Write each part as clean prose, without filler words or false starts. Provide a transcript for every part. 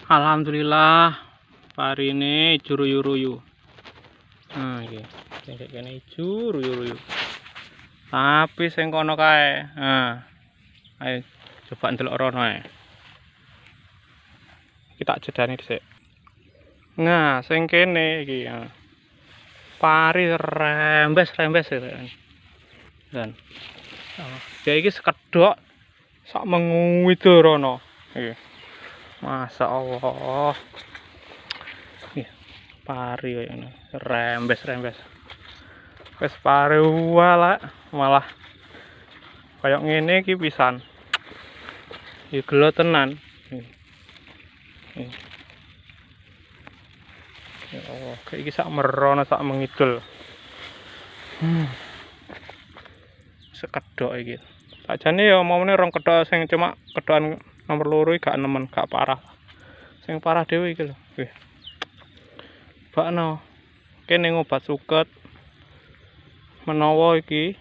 Alhamdulillah hari ini ijo ruyu-ruyu. Nah iki, sing kene ijo ruyu-ruyu. Tapi sing kono kae. Nah. Ayo coba ndelok rono ae. Iki tak jedani dhisik. Nah, sing kene iki ya. Pari rembes-rembes ya. Dan ya iki sekedhok sak mengu itu rono. Iki. Masya Allah. Ih, pari kayak ini. Rembes-rembes. Wes pari malah kayak ngene iki pisan. Ya gelo tenan. Ya Allah, kayak iki sak merono sak mengidul. Sekedok iki. Sakjane ya momene rong kedok sing cuma kedokan nomor loro gak nemen, gak parah. Sing parah dhewe iki lho. Nggih. Bakno. Kene ngobat suket. Menawa iki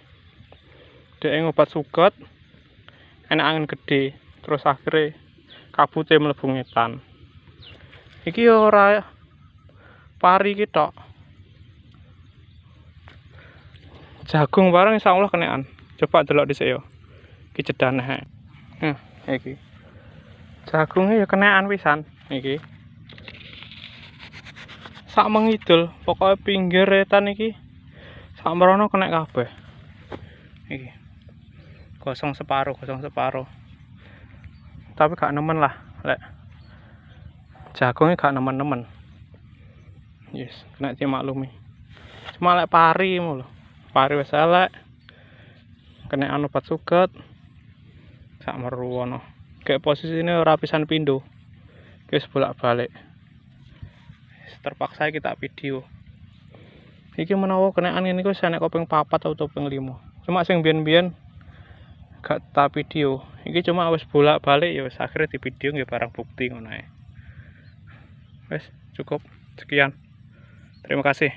dhek ngobat suket enak angin gede, terus akhirnya kabute mlebu ngetan. Iki ora pari iki tok. Jagung bareng insyaallah kenekan. Coba delok dhisik yo. Iki jedane ae. Iki. Jagungnya ya kenekan pisan iki. Sak mengidul, pokoknya pinggir etan iki sak merono kena kabeh. Iki. Kosong separuh. Tapi gak nemen lah, lek. Jagungnya gak nemen-nemen. Yes, kena dimaklumi. Cuma lek pari ngono lho. Pari wis elek. Kena obat suket. Sak merono. Kayak posisine ora pisan pindho. Wis bolak-balik. Terpaksa kita video. Iki menawa kenaan ngene iku enek koping 4 atau koping 5. Cuma sing biyen-biyen gak tak video. Iki cuma wis bolak-balik ya wis akhire di video nggih barang bukti ngono ae. Wis cukup. Sekian. Terima kasih.